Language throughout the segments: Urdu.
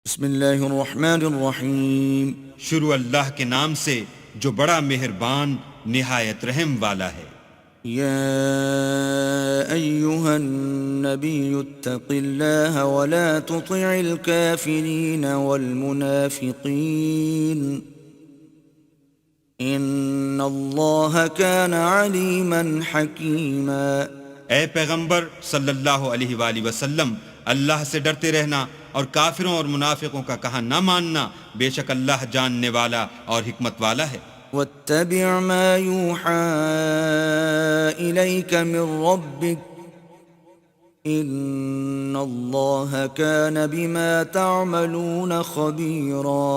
بسم اللہ الرحمن الرحیم۔ شروع اللہ کے نام سے جو بڑا مہربان نہایت رحم والا ہے۔ یا ایہا النبی اتق اللہ ولا تطع الكافرین والمنافقین ان اللہ کان علیما حکیما۔ اے پیغمبر صلی اللہ علیہ وآلہ وسلم، اللہ سے ڈرتے رہنا اور کافروں اور منافقوں کا کہا نہ ماننا، بے شک اللہ جاننے والا اور حکمت والا ہے۔ واتبع ما يوحى إليك من ربك إن الله كان بما تعملون خبيرا۔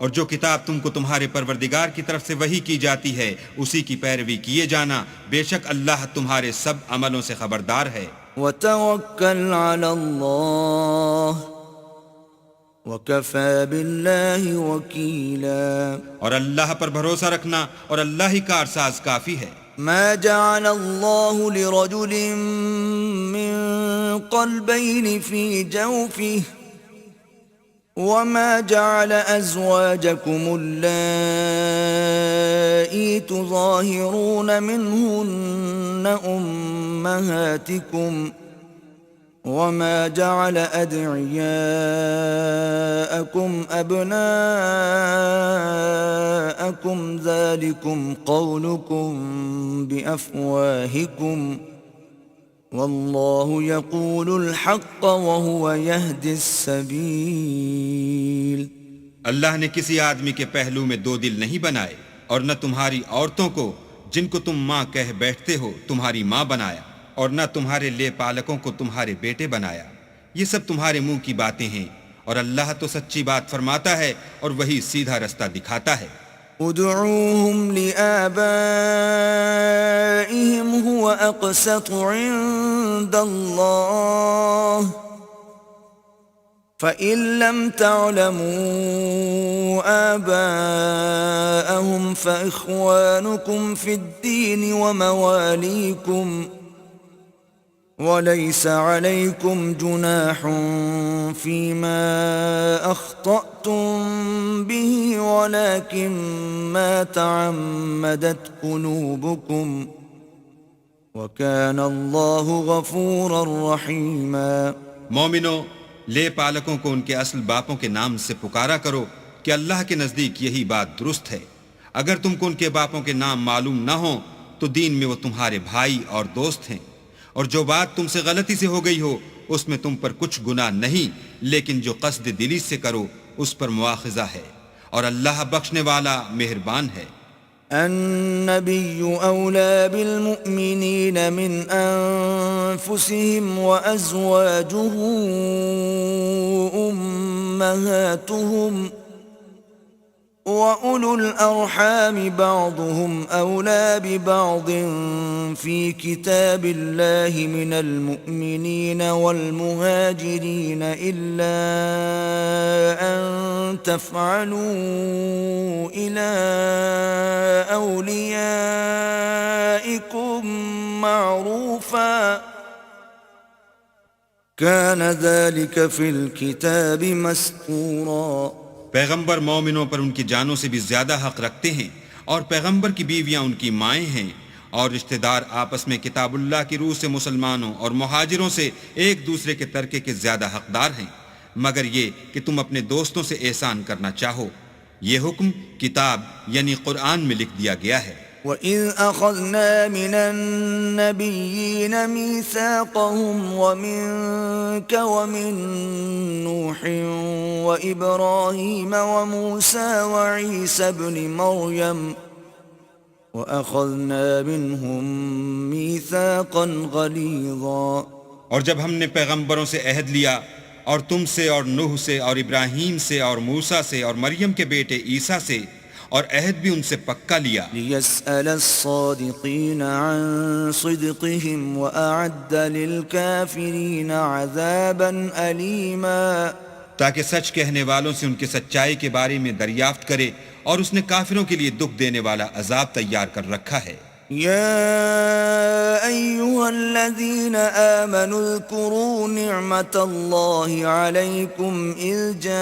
اور جو کتاب تم کو تمہارے پروردگار کی طرف سے وحی کی جاتی ہے اسی کی پیروی کیے جانا، بے شک اللہ تمہارے سب عملوں سے خبردار ہے۔ وتوکل علی اللہ وکفى باللہ وکیلا۔ اور اللہ پر بھروسہ رکھنا اور اللہ ہی کارساز کافی ہے۔ ما جعل اللہ لرجل من قلبین فی جوفہ وما جعل ازواجکم اللائی تظاہرون منہن امہاتکم وما جعل ادعیاءکم ابناءکم ذالکم قولکم بافواہکم واللہ یقول الحق وہو یہدی السبیل۔ اللہ نے کسی آدمی کے پہلو میں دو دل نہیں بنائے، اور نہ تمہاری عورتوں کو جن کو تم ماں کہہ بیٹھتے ہو تمہاری ماں بنایا، اور نہ تمہارے لے پالکوں کو تمہارے بیٹے بنایا۔ یہ سب تمہارے منہ کی باتیں ہیں، اور اللہ تو سچی بات فرماتا ہے اور وہی سیدھا رستہ دکھاتا ہے۔ ادعوهم لآبائهم هو أقسط عند الله فإن لم تعلموا آباءهم فإخوانكم في الدين ومواليكم وليس عليكم جناح فيما أخطأتم به ولكن ما تعمدت قلوبكم وكان الله غفورا رحيما۔ مومنو، لے پالکوں کو ان کے اصل باپوں کے نام سے پکارا کرو کہ اللہ کے نزدیک یہی بات درست ہے۔ اگر تم کو ان کے باپوں کے نام معلوم نہ ہوں تو دین میں وہ تمہارے بھائی اور دوست ہیں، اور جو بات تم سے غلطی سے ہو گئی ہو اس میں تم پر کچھ گناہ نہیں، لیکن جو قصد دلی سے کرو اس پر مواخذہ ہے، اور اللہ بخشنے والا مہربان ہے۔ النبی اولا بالمؤمنین من انفسهم وازواجه امہاتهم وَأُولُو الْأَرْحَامِ بَعْضُهُمْ أَوْلَى بِبَعْضٍ فِي كِتَابِ اللَّهِ مِنَ الْمُؤْمِنِينَ وَالْمُهَاجِرِينَ إِلَّا أَن تَفْعَلُوا إِلَى أَوْلِيَائِكُمْ مَعْرُوفًا كَانَ ذَلِكَ فِي الْكِتَابِ مَسْطُورًا۔ پیغمبر مومنوں پر ان کی جانوں سے بھی زیادہ حق رکھتے ہیں، اور پیغمبر کی بیویاں ان کی مائیں ہیں، اور رشتہ دار آپس میں کتاب اللہ کی روح سے مسلمانوں اور مہاجروں سے ایک دوسرے کے ترکے کے زیادہ حقدار ہیں، مگر یہ کہ تم اپنے دوستوں سے احسان کرنا چاہو۔ یہ حکم کتاب یعنی قرآن میں لکھ دیا گیا ہے۔ وَإِذْ أَخَذْنَا مِنَ النَّبِيِّينَ مِيثَاقَهُمْ وَمِنكَ وَمِن نُّوحٍ وَإِبْرَاهِيمَ وَمُوسَىٰ وَعِيسَى ابْنِ مَرْيَمَ وَأَخَذْنَا مِنْهُم مِّيثَاقًا غَلِيظًا۔ اور جب ہم نے پیغمبروں سے عہد لیا، اور تم سے اور نوح سے اور ابراہیم سے اور موسیٰ سے اور مریم کے بیٹے عیسیٰ سے، اور عہد بھی ان سے پکا لیا، لِيَسْأَلَ الصَّادِقِينَ عَن صِدْقِهِمْ وَأَعَدَّ لِلْكَافِرِينَ عَذَابًا أَلِيمًا۔ تاکہ سچ کہنے والوں سے ان کے سچائی کے بارے میں دریافت کرے، اور اس نے کافروں کے لیے دکھ دینے والا عذاب تیار کر رکھا ہے۔ يا أيها الذين آمنوا اذكروا نعمة الله عليكم إذ جاءتكم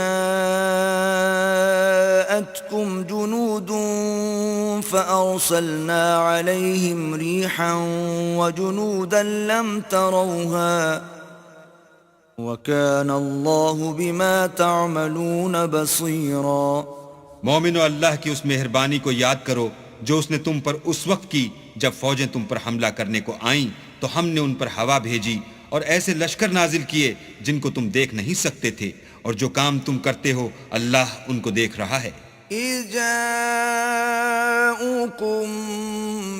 جنود فأرسلنا عليهم ريحا وجنودا لم تروها وكان الله بما تعملون بصيرا. مومنو، اللہ کی اس مہربانی کو یاد کرو جو اس نے تم پر اس وقت کی جب فوجیں تم پر حملہ کرنے کو آئیں تو ہم نے ان پر ہوا بھیجی اور ایسے لشکر نازل کیے جن کو تم دیکھ نہیں سکتے تھے، اور جو کام تم کرتے ہو اللہ ان کو دیکھ رہا ہے. إذ جاءوكم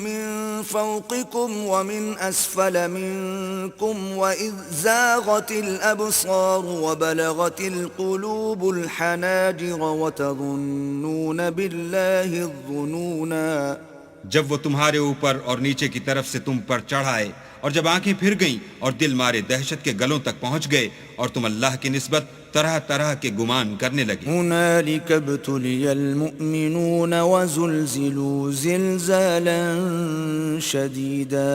من فوقكم ومن أسفل منكم وإذ زاغت الأبصار وبلغت القلوب الحناجر وتظنون بالله الظنونا. جب وہ تمہارے اوپر اور نیچے کی طرف سے تم پر چڑھائے اور جب آنکھیں پھر گئیں اور دل مارے دہشت کے گلوں تک پہنچ گئے اور تم اللہ کی نسبت طرح طرح کے گمان کرنے لگے. هنالك ابتلي المؤمنون وزلزلوا زلزالا شديدا.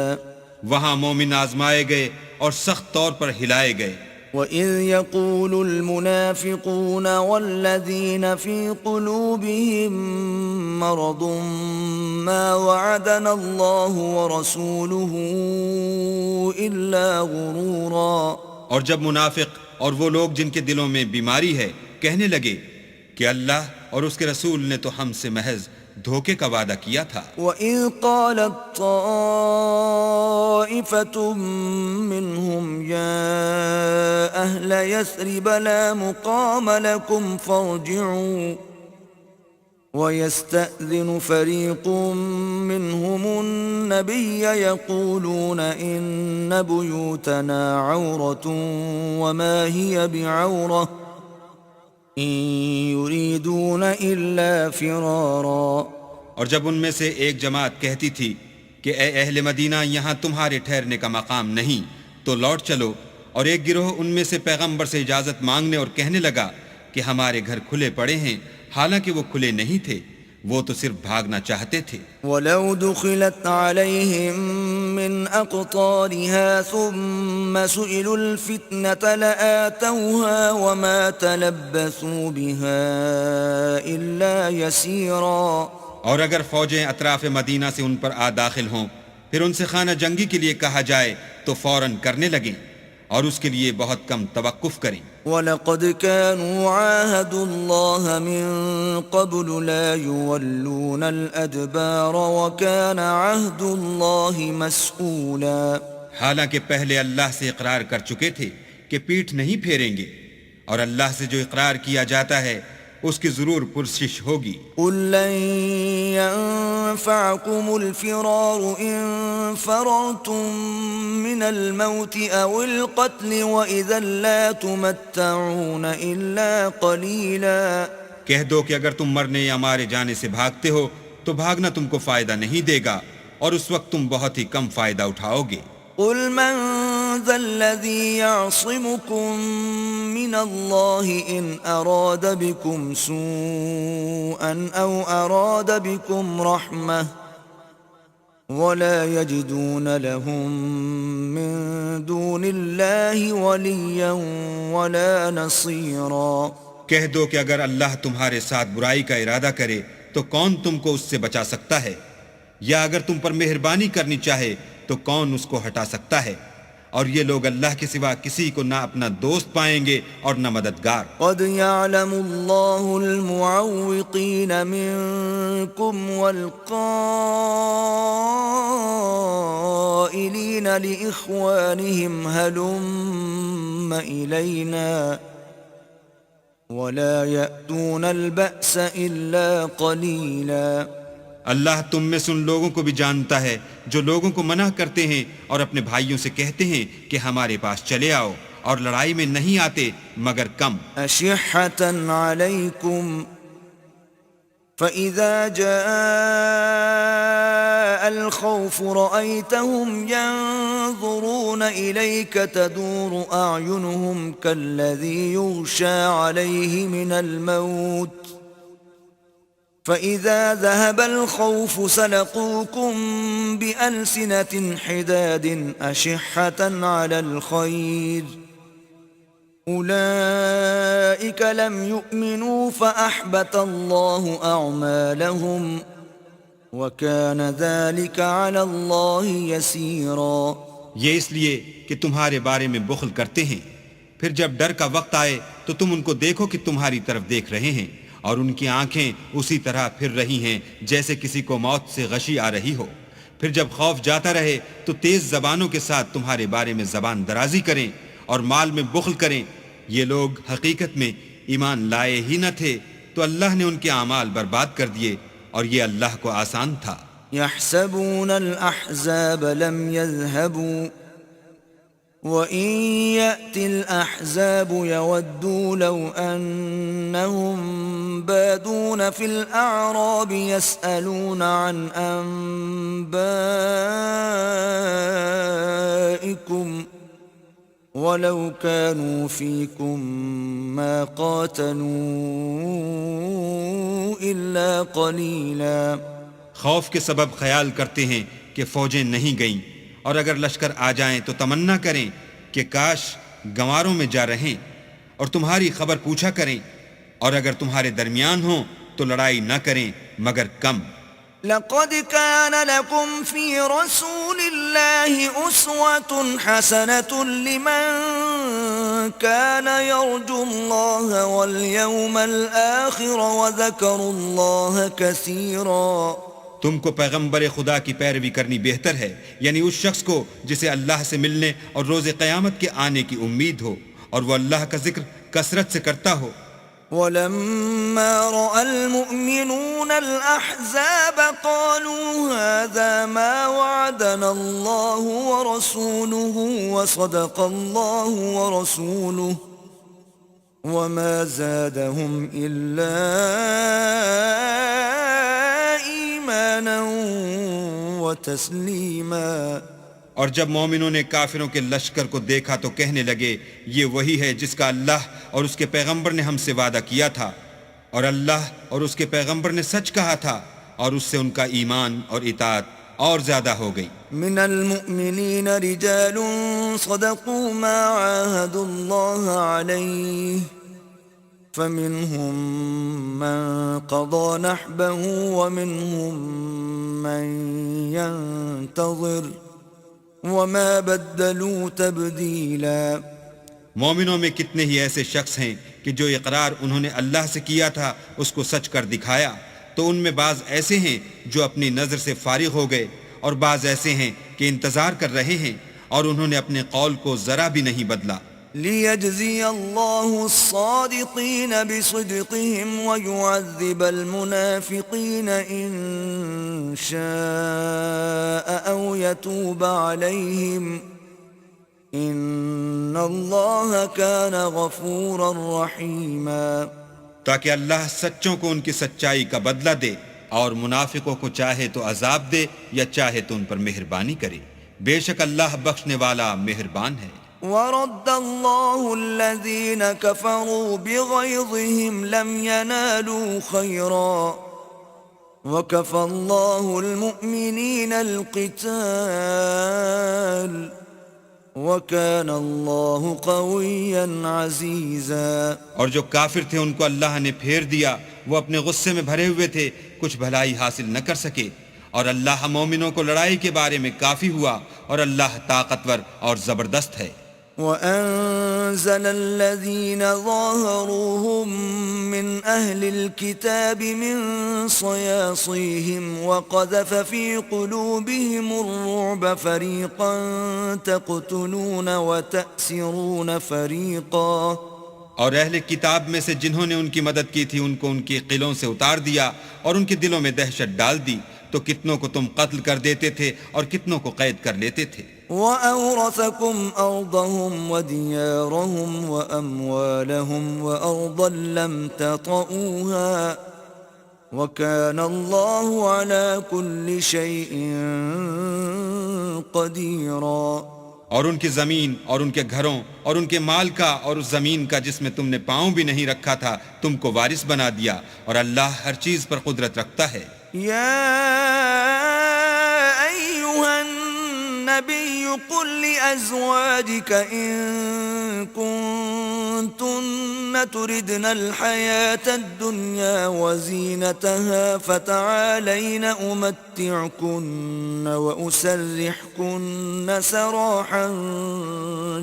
وہاں مومن آزمائے گئے اور سخت طور پر ہلائے گئے. وَإِذْ يَقُولُ الْمُنَافِقُونَ وَالَّذِينَ فِي قُلُوبِهِم مَّرَضٌ مَّا وَعَدَنَا اللَّهُ وَرَسُولُهُ إِلَّا غُرُورًا. اور جب منافق اور وہ لوگ جن کے دلوں میں بیماری ہے کہنے لگے کہ اللہ اور اس کے رسول نے تو ہم سے محض دھوکے کا وعدہ کیا تھا. وَإِذْ قَالَتْ طَائِفَةٌ مِّنْهُمْ يَا أَهْلَ يَثْرِبَ لَا مُقَامَ لَكُمْ فَارْجِعُوا وَيَسْتَأْذِنُ فَرِيقٌ مِّنْهُمُ النَّبِيَّ يَقُولُونَ إِنَّ بُيُوتَنَا عَوْرَةٌ وَمَا هِيَ بِعَوْرَةٍ إِن يُرِيدُونَ إِلَّا فِرَارًا. اور جب ان میں سے ایک جماعت کہتی تھی کہ اے اہل مدینہ یہاں تمہارے ٹھہرنے کا مقام نہیں تو لوٹ چلو، اور ایک گروہ ان میں سے پیغمبر سے اجازت مانگنے اور کہنے لگا کہ ہمارے گھر کھلے پڑے ہیں، حالانکہ وہ کھلے نہیں تھے، وہ تو صرف بھاگنا چاہتے تھے. وَلَوْ دُخِلَتْ عَلَيْهِمْ مِنْ أَقْطَارِهَا ثُمَّ سُئِلُوا الْفِتْنَةَ لَآتَوْهَا وَمَا تَلَبَّثُوا بِهَا إِلَّا يَسِيرًا. اور اگر فوجیں اطراف مدینہ سے ان پر آ داخل ہوں پھر ان سے خانہ جنگی کے لیے کہا جائے تو فوراً کرنے لگیں اور اس کے لیے بہت کم توقف کریں. وَلَقَدْ كَانُوا عَاهَدُوا اللَّهَ مِن قَبْلُ لَا يُوَلُّونَ الْأَدْبَارَ وَكَانَ عَهْدُ اللَّهِ مَسْئُولًا. حالانکہ پہلے اللہ سے اقرار کر چکے تھے کہ پیٹھ نہیں پھیریں گے، اور اللہ سے جو اقرار کیا جاتا ہے اس کی ضرور پرسش ہوگی. قُل لَّن يَنفَعَكُمُ الْفِرَارُ إِن فَرَرْتُم مِّنَ الْمَوْتِ أَوِ الْقَتْلِ وَإِذًا لَّا تُمَتَّعُونَ إِلَّا قَلِيلًا. کہہ دو کہ اگر تم مرنے یا مارے جانے سے بھاگتے ہو تو بھاگنا تم کو فائدہ نہیں دے گا، اور اس وقت تم بہت ہی کم فائدہ اٹھاؤ گے. قُلْ مَن ذَا الَّذِي يَعْصِمُكُم مِّنَ اللَّهِ إِنْ أَرَادَ بِكُمْ سُوءًا أَوْ أَرَادَ بِكُمْ رَحْمَةً وَلَا يَجِدُونَ لَهُم مِّن دُونِ اللَّهِ وَلِيًّا وَلَا نَصِيرًا. کہہ دو کہ اگر اللہ تمہارے ساتھ برائی کا ارادہ کرے تو کون تم کو اس سے بچا سکتا ہے، یا اگر تم پر مہربانی کرنی چاہے تو کون اس کو ہٹا سکتا ہے. اور یہ لوگ اللہ کے سوا کسی کو نہ اپنا دوست پائیں گے اور نہ مددگار. قد يعلم الله المعوقين منكم والقائلين لإخوانهم هلم إلينا ولا يأتون البأس إلا قليلا. اللہ تم میں سے ان لوگوں کو بھی جانتا ہے جو لوگوں کو منع کرتے ہیں اور اپنے بھائیوں سے کہتے ہیں کہ ہمارے پاس چلے آؤ، اور لڑائی میں نہیں آتے مگر کم. أشحة عليكم فإذا جاء الخوف رأيتهم ينظرون إليك تدور أعينهم كالذي يغشى عليه من الموت فإذا ذهب الخوف سلقوكم بألسنة حداد أشحة على الخير أولئك لم يؤمنوا فأحبط الله أعمالهم وَكَانَ ذَلِكَ عَلَى اللَّهِ يَسِيرًا۔ یہ اس لیے کہ تمہارے بارے میں بخل کرتے ہیں، پھر جب ڈر کا وقت آئے تو تم ان کو دیکھو کہ تمہاری طرف دیکھ رہے ہیں اور ان کی آنکھیں اسی طرح پھر رہی ہیں جیسے کسی کو موت سے غشی آ رہی ہو۔ پھر جب خوف جاتا رہے تو تیز زبانوں کے ساتھ تمہارے بارے میں زبان درازی کریں اور مال میں بخل کریں۔ یہ لوگ حقیقت میں ایمان لائے ہی نہ تھے تو اللہ نے ان کے اعمال برباد کر دیے، اور یہ اللہ کو آسان تھا۔ يحسبون الأحزاب لم يذهبوا وإن يأتي الأحزاب يودوا لو أنهم بادون في الأعراب يسألون عن أنبائكم ولو كانوا فيكم ما قاتلوا إلا قليلا۔ خوف کے سبب خیال کرتے ہیں کہ فوجیں نہیں گئیں، اور اگر لشکر آ جائیں تو تمنا کریں کہ کاش گنواروں میں جا رہیں اور تمہاری خبر پوچھا کریں، اور اگر تمہارے درمیان ہوں تو لڑائی نہ کریں مگر کم۔ لقد كان لكم في رسول الله أسوة حسنة لمن كان يرجو الله واليوم الآخر وذكر الله كثيرا۔ تم کو پیغمبر خدا کی پیروی کرنی بہتر ہے، یعنی اس شخص کو جسے اللہ سے ملنے اور روز قیامت کے آنے کی امید ہو اور وہ اللہ کا ذکر کثرت سے کرتا ہو۔ وَلَمَّا رَأَى الْمُؤْمِنُونَ الْأَحْزَابَ قَالُوا هَذَا مَا وَعَدَنَا اللَّهُ وَرَسُولُهُ وَصَدَقَ اللَّهُ وَرَسُولُهُ وَمَا زَادَهُمْ إِلَّا إِيمَانًا وَتَسْلِيمًا۔ اور جب مومنوں نے کافروں کے لشکر کو دیکھا تو کہنے لگے یہ وہی ہے جس کا اللہ اور اس کے پیغمبر نے ہم سے وعدہ کیا تھا، اور اللہ اور اس کے پیغمبر نے سچ کہا تھا، اور اس سے ان کا ایمان اور اطاعت اور زیادہ ہو گئی۔ من المؤمنین رجال صدقوا ما عاهدوا الله عليه فمنهم من قضى نحبه ومنهم من ينتظر وما بدلوا تبدیلا۔ مومنوں میں کتنے ہی ایسے شخص ہیں کہ جو اقرار انہوں نے اللہ سے کیا تھا اس کو سچ کر دکھایا، تو ان میں بعض ایسے ہیں جو اپنی نظر سے فارغ ہو گئے، اور بعض ایسے ہیں کہ انتظار کر رہے ہیں اور انہوں نے اپنے قول کو ذرا بھی نہیں بدلا۔ لِيَجْزِيَ اللَّهُ الصَّادِقِينَ بِصِدْقِهِمْ وَيُعَذِّبَ الْمُنَافِقِينَ إِن شَاءَ أَوْ يَتُوبَ عَلَيْهِمْ إِنَّ اللَّهَ كَانَ غَفُورًا رَحِيمًا۔ تاکہ اللہ سچوں کو ان کی سچائی کا بدلہ دے، اور منافقوں کو چاہے تو عذاب دے یا چاہے تو ان پر مہربانی کرے، بے شک اللہ بخشنے والا مہربان ہے۔ وَرَدَّ اللَّهُ الَّذِينَ كَفَرُوا بِغَيْظِهِمْ لَمْ يَنَالُوا خَيْرًا وَكَفَى اللَّهُ الْمُؤْمِنِينَ الْقِتَالَ وَكَانَ اللَّهُ قَوِيًّا عَزِيزًا۔ اور جو کافر تھے ان کو اللہ نے پھیر دیا، وہ اپنے غصے میں بھرے ہوئے تھے، کچھ بھلائی حاصل نہ کر سکے، اور اللہ مومنوں کو لڑائی کے بارے میں کافی ہوا، اور اللہ طاقتور اور زبردست ہے۔ وَأَنزَلَ الَّذِينَ ظَاهَرُوهُم مِّنْ أَهْلِ الْكِتَابِ مِنْ صَيَاصِيهِمْ وَقَذَفَ فِي قُلُوبِهِمُ الرُّعْبَ فَرِيقًا تَقْتُلُونَ وَتَأْسِرُونَ فَرِيقًا۔ اور اہل کتاب میں سے جنہوں نے ان کی مدد کی تھی ان کو ان کی قلعوں سے اتار دیا اور ان کے دلوں میں دہشت ڈال دی، تو کتنوں کو تم قتل کر دیتے تھے اور کتنوں کو قید کر لیتے تھے۔ وَأَوْرَثَكُمْ أَرْضَهُمْ وَدِيَارَهُمْ وَأَمْوَالَهُمْ وَأَرْضًا لَّمْ تَطَئُوهَا وَكَانَ اللَّهُ عَلَى كُلِّ شَيْءٍ قَدِيرًا۔ اور ان کی زمین اور ان کے گھروں اور ان کے مال کا اور اس زمین کا جس میں تم نے پاؤں بھی نہیں رکھا تھا تم کو وارث بنا دیا، اور اللہ ہر چیز پر قدرت رکھتا ہے۔ يا أيها النبي قل لأزواجك إن كنتن تردن الحياة الدنيا وزينتها فتعالين أمتعكن وأسرحكن سراحا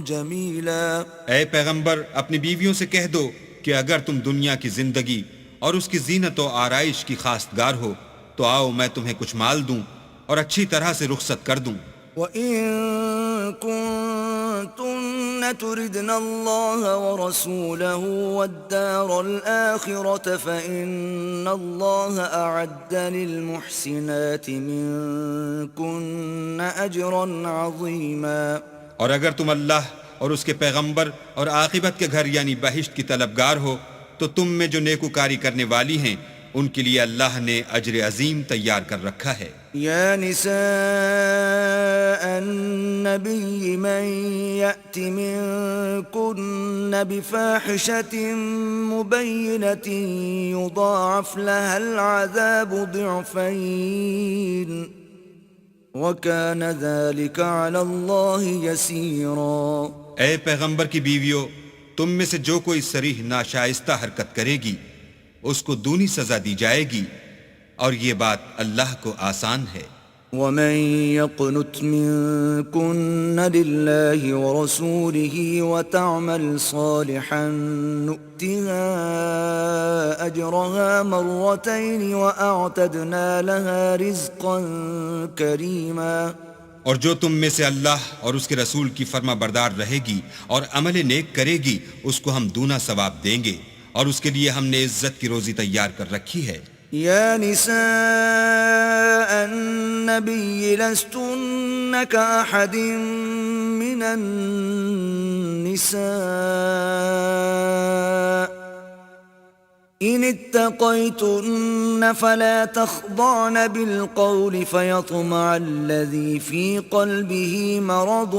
جميلا۔ اے پیغمبر اپنی بیویوں سے کہہ دو کہ اگر تم دنیا کی زندگی اور اس کی زینت و آرائش کی خواستگار ہو تو آؤ میں تمہیں کچھ مال دوں اور اچھی طرح سے رخصت کر دوں۔ وَإِن كُنتُنَّ تُرِدْنَ اللَّهَ وَرَسُولَهُ وَالدَّارَ الْآخِرَةَ فَإِنَّ اللَّهَ أَعَدَّ لِلْمُحْسِنَاتِ مِنكُنَّ أَجْرًا عَظِيمًا۔ اور اگر تم اللہ اور اس کے پیغمبر اور عاقبت کے گھر یعنی بہشت کی طلبگار ہو تو تم میں جو نیکوکاری کرنے والی ہیں ان کے لیے اللہ نے اجر عظیم تیار کر رکھا ہے۔ یا نساء النبی من یأت منکن بفاحشة مبینة یضاعف لها العذاب ضعفین وَكَانَ ذَلِكَ عَلَى اللَّهِ يَسِيرًا۔ اے پیغمبر کی بیویو، تم میں سے جو کوئی صریح ناشائستہ حرکت کرے گی اس کو دونی سزا دی جائے گی، اور یہ بات اللہ کو آسان ہے۔ وَمَن يَقْنُتْ مِنكُنَّ لِلَّهِ وَرَسُولِهِ وَتَعْمَلْ صَالِحًا نُؤْتِهَا أَجْرَهَا مَرَّتَيْنِ وَأَعْتَدْنَا لَهَا رِزْقًا كَرِيمًا۔ اور جو تم میں سے اللہ اور اس کے رسول کی فرما بردار رہے گی اور عمل نیک کرے گی اس کو ہم دونا ثواب دیں گے، اور اس کے لیے ہم نے عزت کی روزی تیار کر رکھی ہے۔ یا نساء النبی لستن کأحد من النساء ان اتقیتن فلا تخضعن بالقول فيطمع الذي في قلبه مرض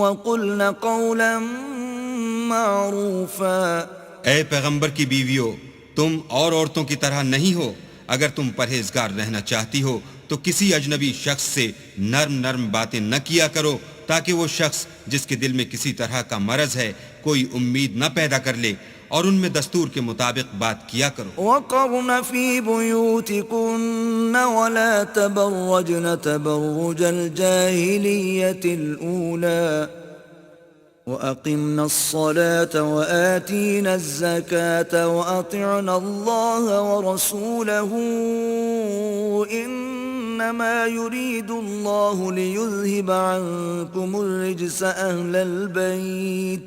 وقلن قولا معروفا۔ اے پیغمبر کی بیویو، تم اور عورتوں کی طرح نہیں ہو، اگر تم پرہیزگار رہنا چاہتی ہو تو کسی اجنبی شخص سے نرم نرم باتیں نہ کیا کرو تاکہ وہ شخص جس کے دل میں کسی طرح کا مرض ہے کوئی امید نہ پیدا کر لے، اور ان میں دستور کے مطابق بات کیا کرو۔ وَقَرْنَ فِي بُيُوتِكُنَّ وَلَا تَبَرَّجْنَ تَبَرُّجَ الْجَاهِلِيَّةِ الْأُولَى وَأَقِمْنَ الصَّلَاةَ وَآتِينَ الزَّكَاةَ وَأَطِعْنَ اللَّهَ وَرَسُولَهُ إِنَّمَا يُرِيدُ اللَّهُ لِيُذْهِبَ عَنكُمُ الرِّجْسَ أَهْلَ الْبَيْتِ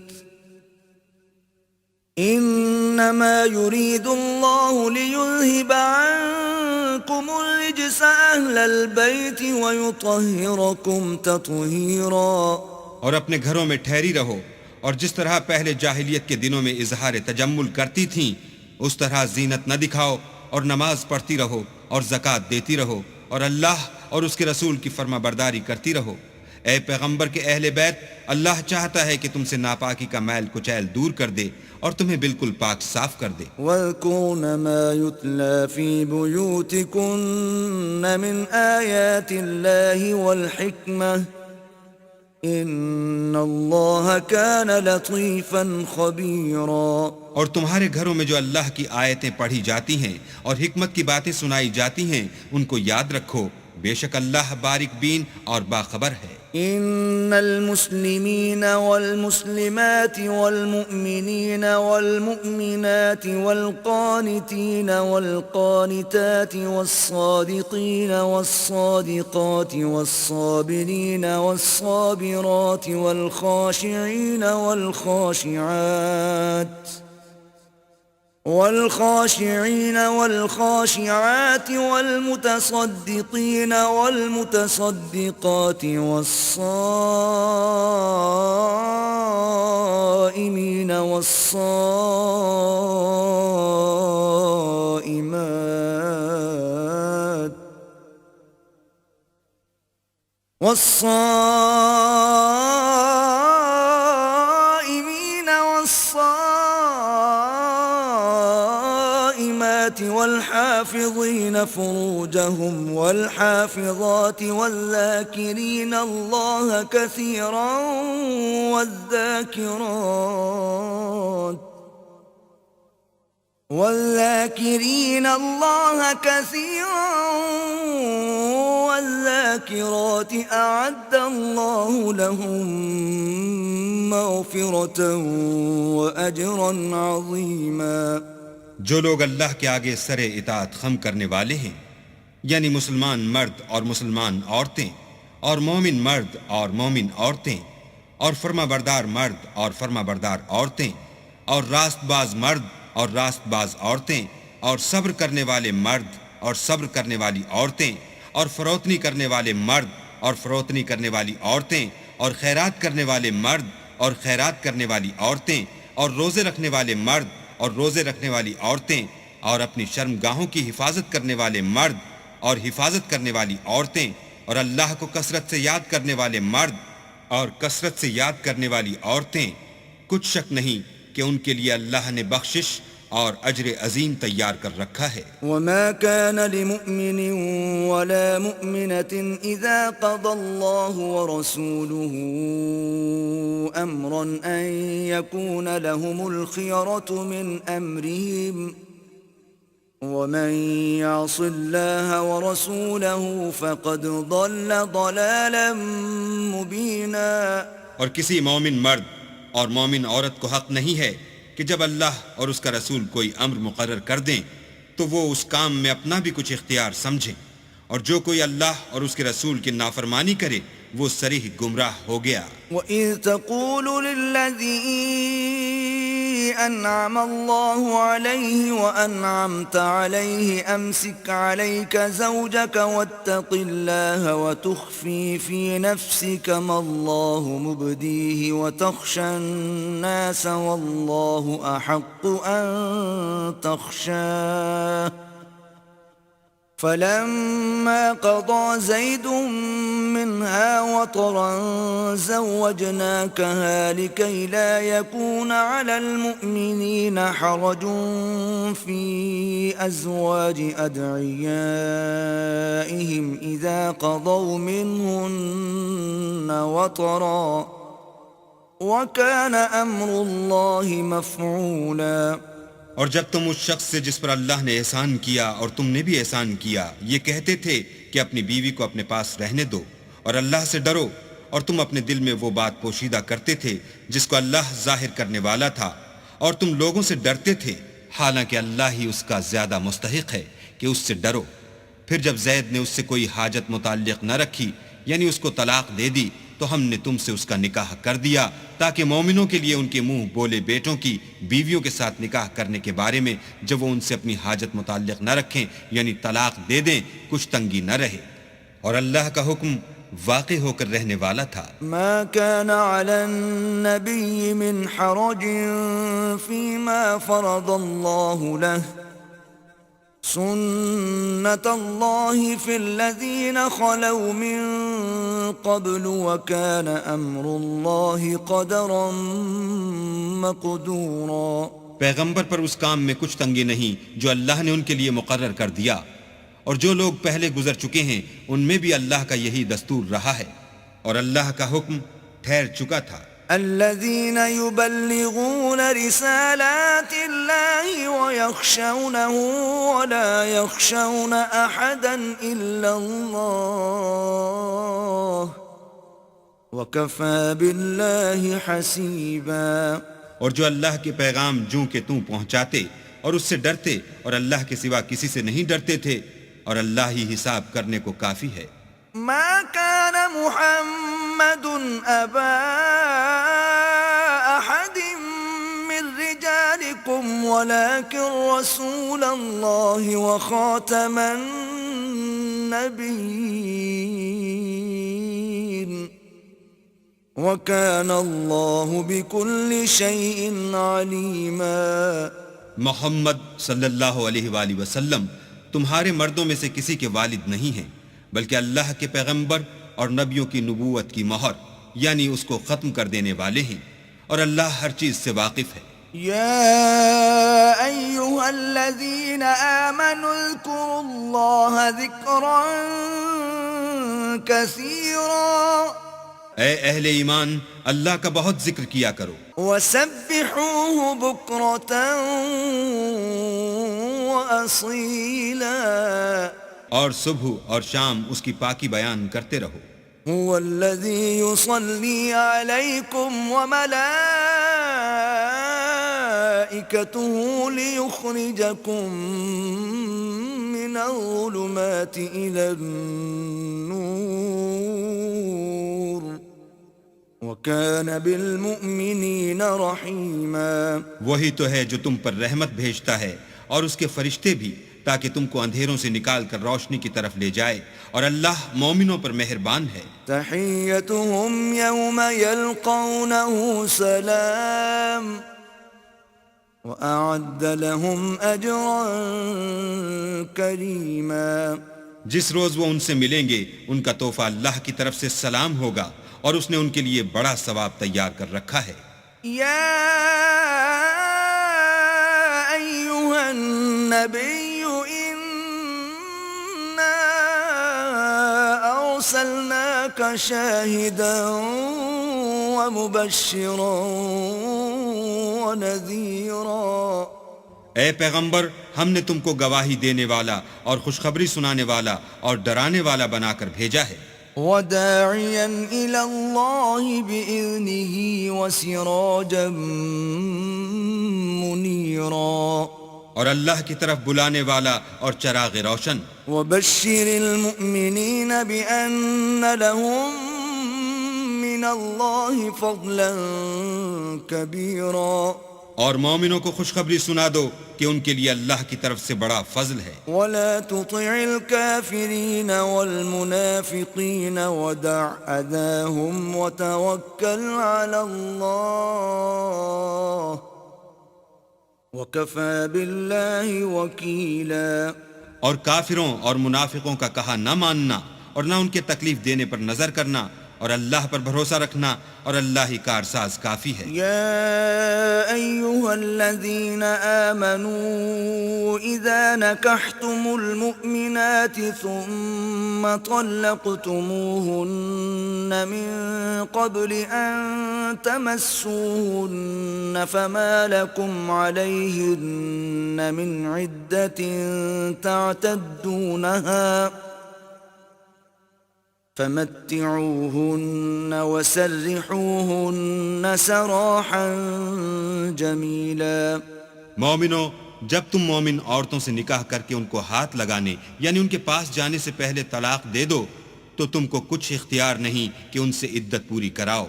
إِنَّمَا يُرِيدُ اللَّهُ لِيُذْهِبَ عَنكُمُ الرِّجْسَ أَهْلَ الْبَيْتِ وَيُطَهِّرَكُمْ تَطْهِيرًا۔ اور اپنے گھروں میں ٹھہری رہو، اور جس طرح پہلے جاہلیت کے دنوں میں اظہار تجمل کرتی تھیں اس طرح زینت نہ دکھاؤ، اور نماز پڑھتی رہو اور زکوٰۃ دیتی رہو، اور اللہ اور اس کے رسول کی فرما برداری کرتی رہو۔ اے پیغمبر کے اہل بیت، اللہ چاہتا ہے کہ تم سے ناپاکی کا میل کچیل دور کر دے اور تمہیں بالکل پاک صاف کر دے۔ وَاذْكُرْنَ مَا يُتْلَى فِي بُيُوتِكُنَّ مِنْ آيَاتِ اللَّهِ وَالْحِكْمَةِ ان اللہ کان لطیفا خبیرا۔ اور تمہارے گھروں میں جو اللہ کی آیتیں پڑھی جاتی ہیں اور حکمت کی باتیں سنائی جاتی ہیں ان کو یاد رکھو، بے شک اللہ باریک بین اور باخبر ہے۔ ان المسلمین والمسلمات والمؤمنین والمؤمنات والقانتین والقانتات والصادقین والصادقات والصابرین والصابرات والخاشعین والخاشعين والخاشعات والمتصدقين والمتصدقات والصائمين والصائمات والصلاة والحافظين فروجهم والحافظات والذاكرين الله كثيرا والذاكرين الله كثيرا والذاكرات أعد الله لهم مغفرة وأجرا عظيما. جو لوگ اللہ کے آگے سر اطاعت خم کرنے والے ہیں، یعنی مسلمان مرد اور مسلمان عورتیں، اور مومن مرد اور مومن عورتیں، اور فرما بردار مرد اور فرما بردار عورتیں، اور راست باز مرد اور راست باز عورتیں، اور صبر کرنے والے مرد اور صبر کرنے والی عورتیں، اور فروتنی کرنے والے مرد اور فروتنی کرنے والی عورتیں، اور خیرات کرنے والے مرد اور خیرات کرنے والی عورتیں، اور روزے رکھنے والے مرد اور روزے رکھنے والی عورتیں، اور اپنی شرمگاہوں کی حفاظت کرنے والے مرد اور حفاظت کرنے والی عورتیں، اور اللہ کو کثرت سے یاد کرنے والے مرد اور کثرت سے یاد کرنے والی عورتیں. کچھ شک نہیں کہ ان کے لیے اللہ نے بخشش اور اجر عظیم تیار کر رکھا ہے. وما كان لمؤمن ولا مؤمنة إذا قضى الله ورسوله أمرا أن يكون لهم الخيرة من أمرهم ومن يعص الله ورسوله فقد ضل ضلالا مبينا. اور کسی مومن مرد اور مومن عورت کو حق نہیں ہے کہ جب اللہ اور اس کا رسول کوئی امر مقرر کر دیں تو وہ اس کام میں اپنا بھی کچھ اختیار سمجھیں، اور جو کوئی اللہ اور اس کے رسول کی نافرمانی کرے وہ صریح گمراہ ہو گیا. وَإِذْ تَقُولُ لِلَّذِي أَنْعَمَ اللَّهُ عَلَيْهِ وَأَنْعَمْتَ عَلَيْهِ أَمْسِكْ عَلَيْكَ زَوْجَكَ وَاتَّقِ اللَّهَ وَتُخْفِي فِي نَفْسِكَ مَا اللَّهُ مُبْدِيهِ وَتَخْشَى النَّاسَ وَاللَّهُ أَحَقُّ أَن تَخْشَاهُ فلما قضى زيد منها وطرا زوجناكها لكي لا يكون على المؤمنين حرج في أزواج أدعيائهم إذا قضوا منهن وطرا وكان أمر الله مفعولا. اور جب تم اس شخص سے جس پر اللہ نے احسان کیا اور تم نے بھی احسان کیا یہ کہتے تھے کہ اپنی بیوی کو اپنے پاس رہنے دو اور اللہ سے ڈرو، اور تم اپنے دل میں وہ بات پوشیدہ کرتے تھے جس کو اللہ ظاہر کرنے والا تھا، اور تم لوگوں سے ڈرتے تھے، حالانکہ اللہ ہی اس کا زیادہ مستحق ہے کہ اس سے ڈرو. پھر جب زید نے اس سے کوئی حاجت متعلق نہ رکھی، یعنی اس کو طلاق دے دی، تو ہم نے تم سے اس کا نکاح کر دیا تاکہ مومنوں کے لیے ان کے منہ بولے بیٹوں کی بیویوں کے ساتھ نکاح کرنے کے بارے میں جب وہ ان سے اپنی حاجت متعلق نہ رکھیں یعنی طلاق دے دیں کچھ تنگی نہ رہے. اور اللہ کا حکم واقع ہو کر رہنے والا تھا. ما كان على النبي من حرج فيما فرض الله له سنة الله في الذين خلوا من قبل وكان أمر الله قدرا مقدورا. پیغمبر پر اس کام میں کچھ تنگی نہیں جو اللہ نے ان کے لیے مقرر کر دیا، اور جو لوگ پہلے گزر چکے ہیں ان میں بھی اللہ کا یہی دستور رہا ہے، اور اللہ کا حکم ٹھہر چکا تھا. الذين يبلغون رسالات الله ويخشونه ولا يخشون أحدا إلا الله وكفى بالله حسيبا. اور جو اللہ کے پیغام جوں کہ توں پہنچاتے اور اس سے ڈرتے اور اللہ کے سوا کسی سے نہیں ڈرتے تھے، اور اللہ ہی حساب کرنے کو کافی ہے. ما كان محمد أبا أحد من رجالكم ولكن رسول الله وخاتم النبيين وكان الله بكل شيء عليما. محمد صلی اللہ علیہ وآلہ وسلم تمہارے مردوں میں سے کسی کے والد نہیں ہیں، بلکہ اللہ کے پیغمبر اور نبیوں کی نبوت کی مہر یعنی اس کو ختم کر دینے والے ہیں، اور اللہ ہر چیز سے واقف ہے. يا أيها الذين آمنوا اذكروا الله ذكرا كثيرا اے اہل ایمان اللہ کا بہت ذکر کیا کرو وسبحوه بكرة وأصيلا اور صبح اور شام اس کی پاکی بیان کرتے رہو هو الذي يصلي عليكم وملائكته ليخرجكم من الظلمات إلى النور وكان بالمؤمنين رحيما وہی تو ہے جو تم پر رحمت بھیجتا ہے اور اس کے فرشتے بھی تاکہ تم کو اندھیروں سے نکال کر روشنی کی طرف لے جائے اور اللہ مومنوں پر مہربان ہے تحيتهم يوم يلقونه سلام وأعد لهم أجرا كريما جس روز وہ ان سے ملیں گے ان کا تحفہ اللہ کی طرف سے سلام ہوگا اور اس نے ان کے لیے بڑا ثواب تیار کر رکھا ہے يا أيها النبي إنا أرسلناك شاهدا ومبشرا ونذيرا اے پیغمبر ہم نے تم کو گواہی دینے والا اور خوشخبری سنانے والا اور ڈرانے والا بنا کر بھیجا ہے وداعيا إلى الله بإذنه وسراجا منيرا اور اللہ کی طرف بلانے والا اور چراغ روشن وبشر المؤمنين بأن لهم من الله فضلا كبيرا اور مومنوں کو خوشخبری سنا دو کہ ان کے لیے اللہ کی طرف سے بڑا فضل ہے ولا تطع الكافرين والمنافقين ودع أذاهم وتوكل على الله وكفى بالله وكيلا اور کافروں اور منافقوں کا کہا نہ ماننا اور نہ ان کے تکلیف دینے پر نظر کرنا اور اللہ پر بھروسہ رکھنا اور اللہ ہی کارساز کافی ہے يا أيها الذين آمنوا إذا نكحتم المؤمنات ثم طلقتموهن من قبل أن تمسوهن فما لكم عليهن من عدة تعتدونها فمتعوهن وسرحوهن سراحا جميلا مومنو جب تم مومن عورتوں سے نکاح کر کے ان کو ہاتھ لگانے یعنی ان کے پاس جانے سے پہلے طلاق دے دو تو تم کو کچھ اختیار نہیں کہ ان سے عدت پوری کراؤ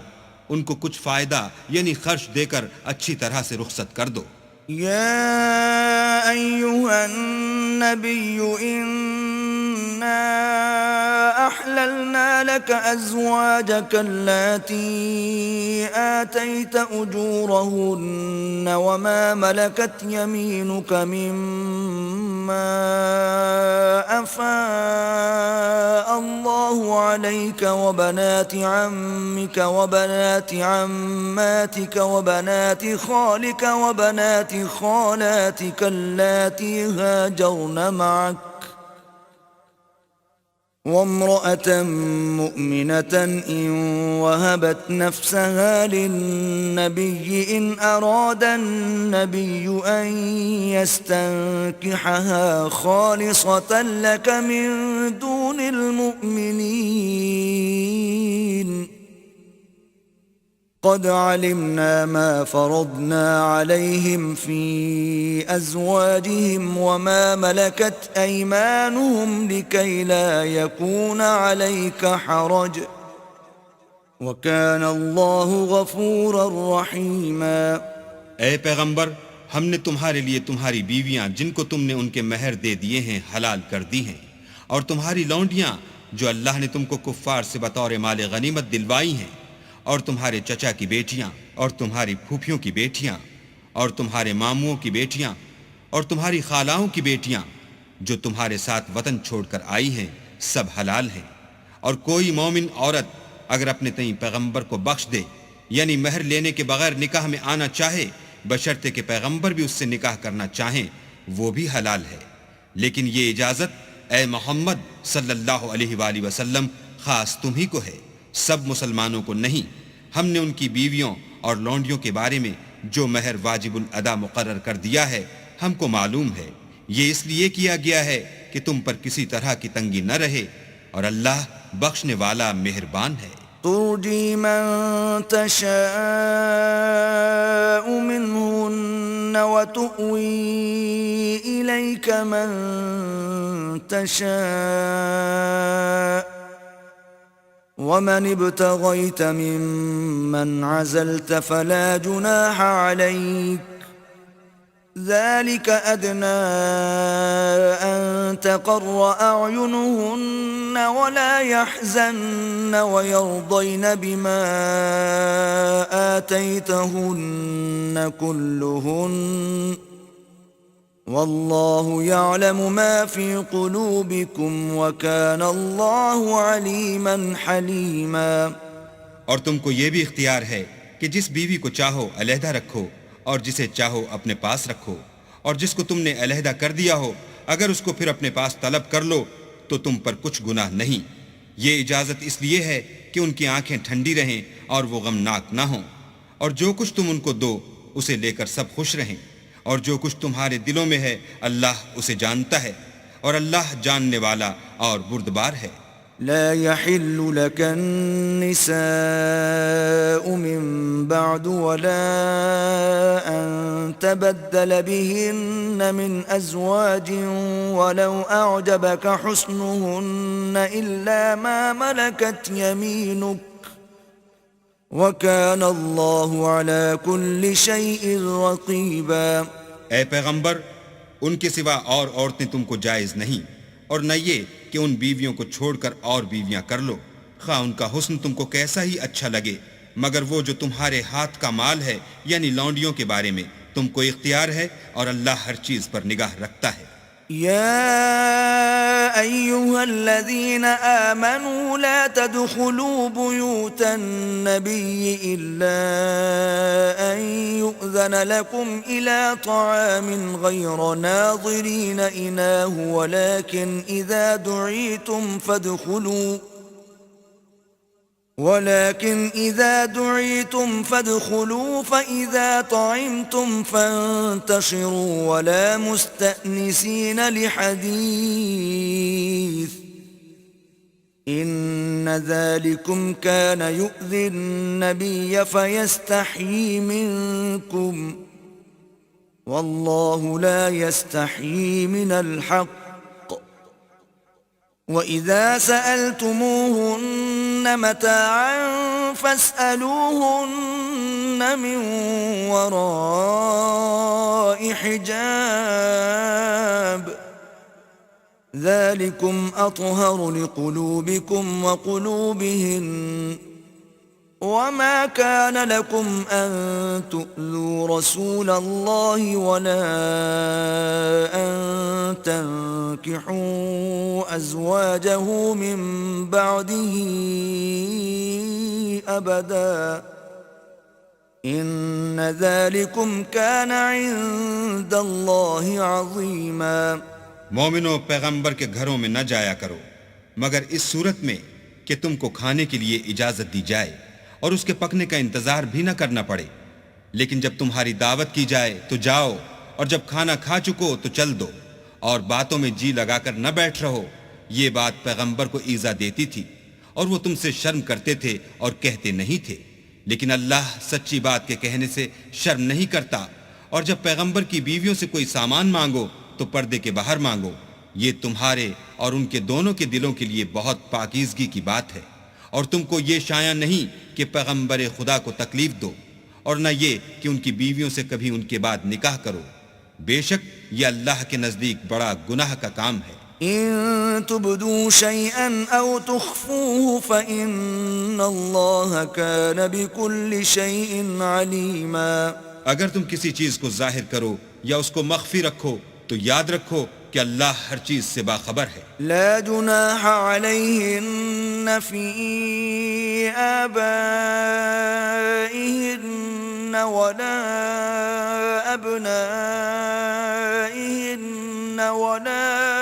ان کو کچھ فائدہ یعنی خرچ دے کر اچھی طرح سے رخصت کر دو يا أيها النبي إنا أحللنا لك أزواجك اللاتي آتيت أجورهن وما ملكت يمينك مما أفاء الله عليك وبنات عمك وبنات عماتك وبنات خالك وبنات خالاتك اللاتي هاجرن معك وامرأة مؤمنة إن وهبت نفسها للنبي إن أراد النبي أن يستنكحها خالصة لك من دون المؤمنين قد علمنا ما فرضنا عليهم في أزواجهم وما ملكت أيمانهم لكي لا يكون عليك حرج وكان الله غفورا رحيما اے پیغمبر ہم نے تمہارے لیے تمہاری بیویاں جن کو تم نے ان کے مہر دے دیے ہیں حلال کر دی ہیں اور تمہاری لونڈیاں جو اللہ نے تم کو کفار سے بطور مال غنیمت دلوائی ہیں اور تمہارے چچا کی بیٹیاں اور تمہاری پھوپھیوں کی بیٹیاں اور تمہارے ماموں کی بیٹیاں اور تمہاری خالاؤں کی بیٹیاں جو تمہارے ساتھ وطن چھوڑ کر آئی ہیں سب حلال ہیں اور کوئی مومن عورت اگر اپنے تئیں پیغمبر کو بخش دے یعنی مہر لینے کے بغیر نکاح میں آنا چاہے بشرطے کہ پیغمبر بھی اس سے نکاح کرنا چاہیں وہ بھی حلال ہے، لیکن یہ اجازت اے محمد صلی اللہ علیہ وآلہ وسلم خاص تم ہی کو ہے، سب مسلمانوں کو نہیں۔ ہم نے ان کی بیویوں اور لونڈیوں کے بارے میں جو مہر واجب الادا مقرر کر دیا ہے ہم کو معلوم ہے، یہ اس لیے کیا گیا ہے کہ تم پر کسی طرح کی تنگی نہ رہے، اور اللہ بخشنے والا مہربان ہے۔ ترجي من تشاء منهن وتؤوي إليك من تشاء ومن ابتغيت ممن عزلت فلا جناح عليك ذلك أدنى أن تقر أعينهن ولا يحزن ويرضين بما آتيتهن كلهن والله يعلم ما في قلوبكم وكان الله عليما حليما۔ اور تم کو یہ بھی اختیار ہے کہ جس بیوی کو چاہو علیحدہ رکھو اور جسے چاہو اپنے پاس رکھو، اور جس کو تم نے علیحدہ کر دیا ہو اگر اس کو پھر اپنے پاس طلب کر لو تو تم پر کچھ گناہ نہیں۔ یہ اجازت اس لیے ہے کہ ان کی آنکھیں ٹھنڈی رہیں اور وہ غمناک نہ ہوں، اور جو کچھ تم ان کو دو اسے لے کر سب خوش رہیں، اور جو کچھ تمہارے دلوں میں ہے اللہ اسے جانتا ہے، اور اللہ جاننے والا اور بردبار ہے۔ لا يحل لك النساء من بعد ولا أن تبدل بهن من أزواج ولو أعجبك حسنهن إلا ما ملكت يمينك وكان الله على كل شيء رقيبا۔ اے پیغمبر، ان کے سوا اور عورتیں تم کو جائز نہیں، اور نہ یہ کہ ان بیویوں کو چھوڑ کر اور بیویاں کر لو، خواہ ان کا حسن تم کو کیسا ہی اچھا لگے، مگر وہ جو تمہارے ہاتھ کا مال ہے یعنی لونڈیوں کے بارے میں تم کو اختیار ہے، اور اللہ ہر چیز پر نگاہ رکھتا ہے۔ يا أيها الذين آمنوا لا تدخلوا بيوت النبي إلا أن يؤذن لكم إلى طعام غير ناظرين إناه ولكن إذا دعيتم فادخلوا فإذا طعمتم فانتشروا ولا مستأنسين لحديث إن ذلكم كان يؤذي النبي فيستحيي منكم والله لا يستحيي من الحق وَإِذَا سَأَلْتُمُوهُنَّ مَتَاعًا فَاسْأَلُوهُنَّ مِنْ وَرَاءِ حِجَابٍ ذَلِكُمْ أَطْهَرُ لِقُلُوبِكُمْ وَقُلُوبِهِنَّ وَمَا كَانَ لَكُمْ أَن تُؤْذُوا رَسُولَ اللَّهِ وَلَا أَن تَنكِحُوا أَزْوَاجَهُ مِن بَعْدِهِ أَبَدًا إِنَّ ذَلِكُمْ كَانَ عِندَ اللَّهِ عَظِيمًا۔ مومنو، پیغمبر کے گھروں میں نہ جایا کرو مگر اس صورت میں کہ تم کو کھانے کے لیے اجازت دی جائے اور اس کے پکنے کا انتظار بھی نہ کرنا پڑے، لیکن جب تمہاری دعوت کی جائے تو جاؤ، اور جب کھانا کھا چکو تو چل دو، اور باتوں میں جی لگا کر نہ بیٹھ رہو۔ یہ بات پیغمبر کو ایذا دیتی تھی اور وہ تم سے شرم کرتے تھے اور کہتے نہیں تھے، لیکن اللہ سچی بات کے کہنے سے شرم نہیں کرتا۔ اور جب پیغمبر کی بیویوں سے کوئی سامان مانگو تو پردے کے باہر مانگو، یہ تمہارے اور ان کے دونوں کے دلوں کے لیے بہت پاکیزگی کی بات ہے، اور تم کو یہ شایع نہیں کہ پیغمبر خدا کو تکلیف دو، اور نہ یہ کہ ان کی بیویوں سے کبھی ان کے بعد نکاح کرو، بے شک یہ اللہ کے نزدیک بڑا گناہ کا کام ہے۔ إن تبدوا شيئا أو تخفوه فإن الله كان بكل شيء عليما۔ اگر تم کسی چیز کو ظاہر کرو یا اس کو مخفی رکھو تو یاد رکھو کہ اللہ ہر چیز سے باخبر ہے۔ لا جناح عليهن في آبائهن ولا أبنائهن ولا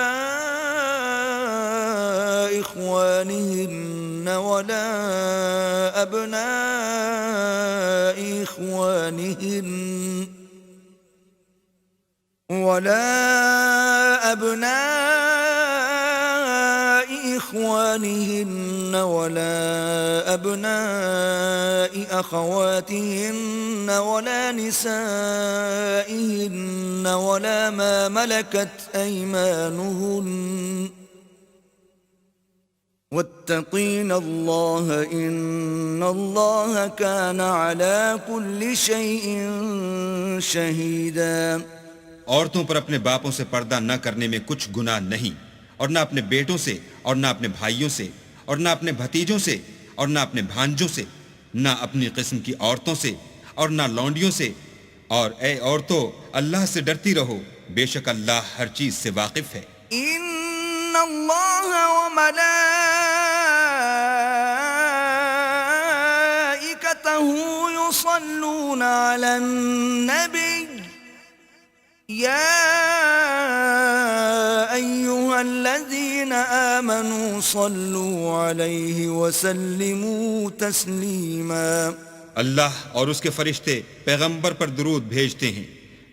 إخوانهن ولا أبناء إخوانهن ولا أبناء أخواتهن ولا نسائهن ولا ما ملكت أيمانهن واتقين الله إن الله كان على كل شيء شهيدا. عورتوں پر اپنے باپوں سے پردہ نہ کرنے میں کچھ گناہ نہیں، اور نہ اپنے بیٹوں سے اور نہ اپنے بھائیوں سے اور نہ اپنے بھتیجوں سے اور نہ اپنے بھانجوں سے، نہ اپنی قسم کی عورتوں سے اور نہ لونڈیوں سے. اور اے عورتوں، اللہ سے ڈرتی رہو، بے شک اللہ ہر چیز سے واقف ہے. ان اللہ وملائکتہ یصلون علی النبی یا ایہا الذین آمنوا صلوا علیہ وسلموا تسلیما. اللہ اور اس کے فرشتے پیغمبر پر درود بھیجتے ہیں.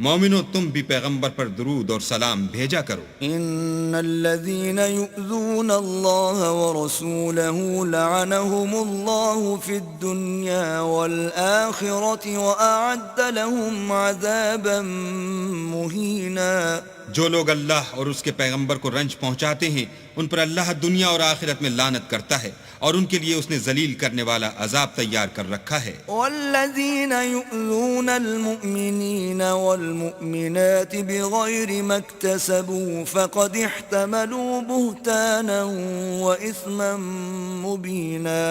مومنو، تم بھی پیغمبر پر درود اور سلام بھیجا کرو. ان الذين يؤذون الله ورسوله لعنهم الله في الدنيا والآخرة وأعد لهم عذابا مهينا. جو لوگ اللہ اور اس کے پیغمبر کو رنج پہنچاتے ہیں ان پر اللہ دنیا اور آخرت میں لعنت کرتا ہے، اور ان کے لیے اس نے ذلیل کرنے والا عذاب تیار کر رکھا ہے. والذین یؤذون المؤمنین والمؤمنات بغیر ما اکتسبوا فقد احتملوا بہتانا واثما مبینا.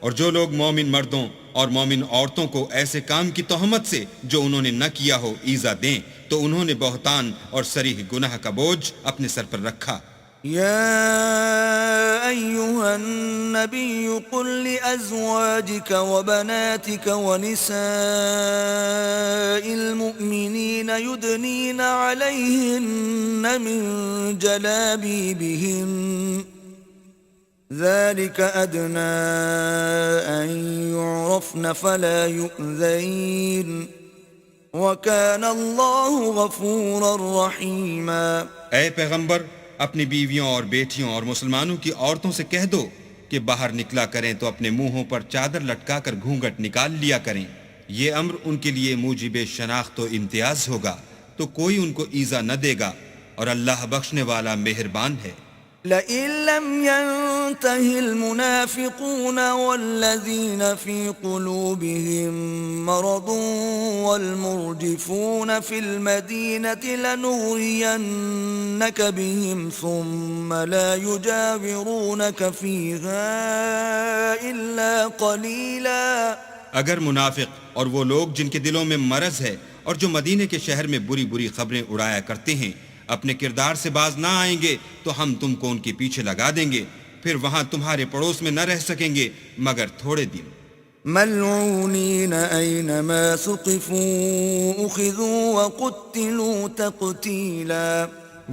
اور جو لوگ مومن مردوں اور مومن عورتوں کو ایسے کام کی تہمت سے جو انہوں نے نہ کیا ہو ایذا دیں تو انہوں نے بہتان اور صریح گناہ کا بوجھ اپنے سر پر رکھا. يا أيها النبي قل لأزواجك وبناتك ونساء المؤمنين يدنين عليهن من جلابيبهن ذلك أدنى أن يعرفن فلا يؤذين وكان الله غفورا رحيما. اے پیغمبر، اپنی بیویوں اور بیٹیوں اور مسلمانوں کی عورتوں سے کہہ دو کہ باہر نکلا کریں تو اپنے منہوں پر چادر لٹکا کر گھونگھٹ نکال لیا کریں. یہ امر ان کے لیے موجب شناخت و امتیاز ہوگا تو کوئی ان کو ایذا نہ دے گا، اور اللہ بخشنے والا مہربان ہے. لئن لم ينته المنافقون والذين في قلوبهم مرض والمرجفون في المدينة لنغرينك بهم ثم لا يجاورونك فيها إلا قليلا. اگر منافق اور وہ لوگ جن کے دلوں میں مرض ہے اور جو مدینے کے شہر میں بری بری خبریں اڑایا کرتے ہیں اپنے کردار سے باز نہ آئیں گے تو ہم تم کو ان کے پیچھے لگا دیں گے، پھر وہاں تمہارے پڑوس میں نہ رہ سکیں گے مگر تھوڑے دن. ملعونین اینما ثقفوا اخذوا وقتلوا تقتیلا.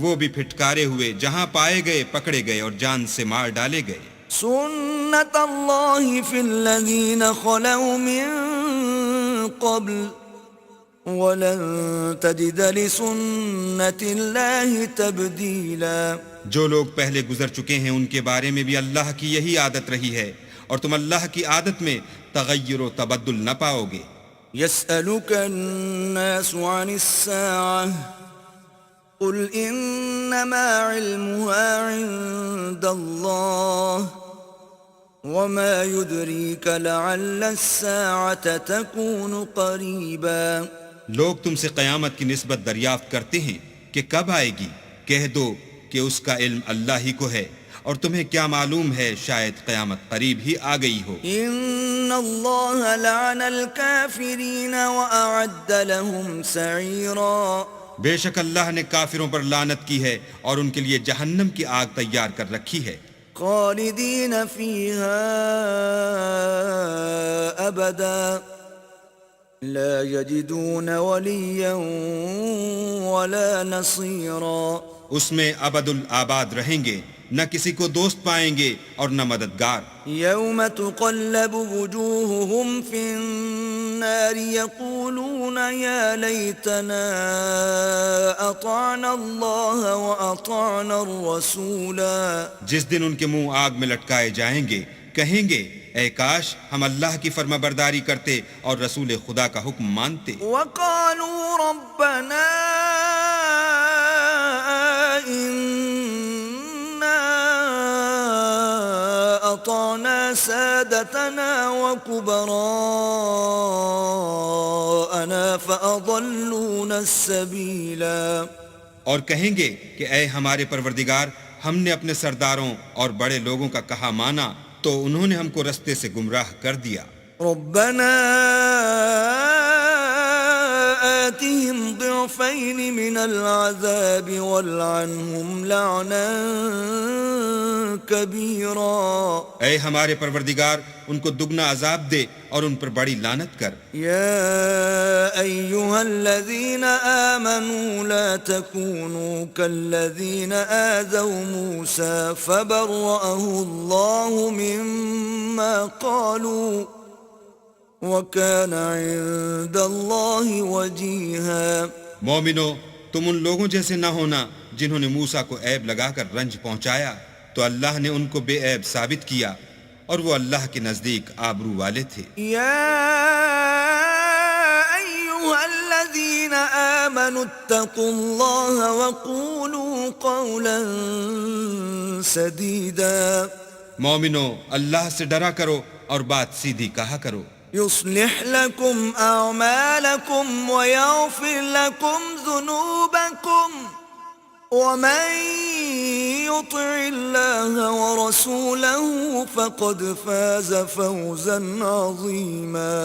وہ بھی پھٹکارے ہوئے جہاں پائے گئے پکڑے گئے اور جان سے مار ڈالے گئے. سنت اللہ فی الذین خلوا من قبل وَلَن تَجِدَ لِسُنَّةِ اللَّهِ تَبْدِيلًا. جو لوگ پہلے گزر چکے ہیں ان کے بارے میں بھی اللہ کی یہی عادت رہی ہے، اور تم اللہ کی عادت میں تغیر و تبدل نہ پاؤ گے. يَسْأَلُكَ النَّاسُ عَنِ السَّاعَةِ قُلْ إِنَّمَا عِلْمُهَا عِندَ اللَّهِ وَمَا يُدْرِيكَ لَعَلَّ السَّاعَةَ تَكُونُ قَرِيبًا. لوگ تم سے قیامت کی نسبت دریافت کرتے ہیں کہ کب آئے گی. کہہ دو کہ اس کا علم اللہ ہی کو ہے، اور تمہیں کیا معلوم ہے شاید قیامت قریب ہی آ گئی ہو. ان اللہ لعن الکافرین واعد لهم سعیرا. بے شک اللہ نے کافروں پر لعنت کی ہے اور ان کے لیے جہنم کی آگ تیار کر رکھی ہے. خالدین فیہا ابدا لا يجدون وليا ولا نصيرا اس میں ابد الآباد رہیں گے، نہ کسی کو دوست پائیں گے اور نہ مددگار۔ يوم تقلب وجوههم في النار يقولون يا ليتنا أطعنا الله وأطعنا الرسولا۔ جس دن ان کے منہ آگ میں لٹکائے جائیں گے، کہیں گے اے کاش ہم اللہ کی فرما برداری کرتے اور رسول خدا کا حکم مانتے۔ وقالوا ربنا أطعنا سادتنا وكبراءنا فأضلونا السبيلا۔ اور کہیں گے کہ اے ہمارے پروردگار، ہم نے اپنے سرداروں اور بڑے لوگوں کا کہا مانا تو انہوں نے ہم کو رستے سے گمراہ کر دیا۔ ربنا آتهم ضعفين من العذاب والعنهم لعنا كبيرا۔ اے ہمارے پروردگار، ان کو دگنا عذاب دے اور ان پر بڑی لعنت کر۔ يا أيها الذين آمنوا لا تكونوا كالذين آذوا موسى فبرأه الله مما قالوا وَكَانَ عِندَ اللَّهِ وَجِيهًا۔ مومنو، تم ان لوگوں جیسے نہ ہونا جنہوں نے موسیٰ کو عیب لگا کر رنج پہنچایا، تو اللہ نے ان کو بے عیب ثابت کیا اور وہ اللہ کے نزدیک آبرو والے تھے۔ يَا أَيُّهَا الَّذِينَ آمَنُوا اتَّقُوا اللَّهَ وَقُولُوا قَوْلًا سَدِيدًا۔ مومنو، اللہ سے ڈرا کرو اور بات سیدھی کہا کرو۔ يصلح لكم أعمالكم ويغفر لكم ذنوبكم ومن يطع الله ورسوله فقد فاز فوزا عظيما۔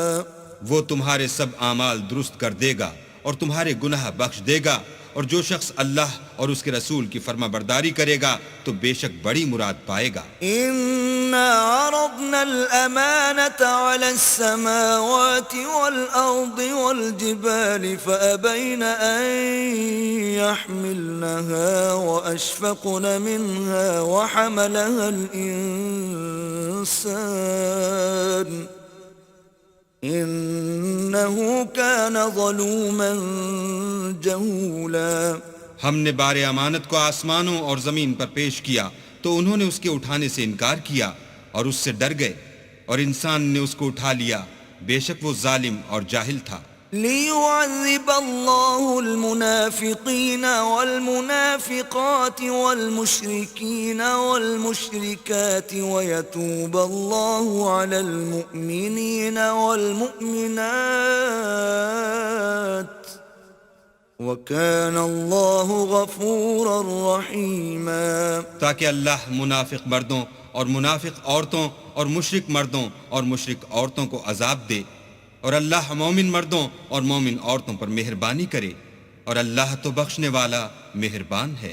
وہ تمہارے سب اعمال درست کر دے گا اور تمہارے گناہ بخش دے گا، اور جو شخص اللہ اور اس کے رسول کی فرما برداری کرے گا تو بے شک بڑی مراد پائے گا۔ إنا عرضنا الأمانة على السماوات والأرض والجبال فأبين أن يحملنها وأشفقن منها وحملها الإنسان إنه كان ظلوما جهولا۔ ہم نے بار امانت کو آسمانوں اور زمین پر پیش کیا تو انہوں نے اس کے اٹھانے سے انکار کیا اور اس سے ڈر گئے، اور انسان نے اس کو اٹھا لیا، بے شک وہ ظالم اور جاہل تھا۔ ليعذب الله المنافقين والمنافقات والمشركين والمشركات ويتوب الله على المؤمنين والمؤمنات وكان الله غفورا رحيما۔ تاکہ اللہ منافق مردوں اور منافق عورتوں اور مشرک مردوں اور مشرک عورتوں کو عذاب دے، اور اللہ مومن مردوں اور مومن عورتوں پر مہربانی کرے، اور اللہ تو بخشنے والا مہربان ہے۔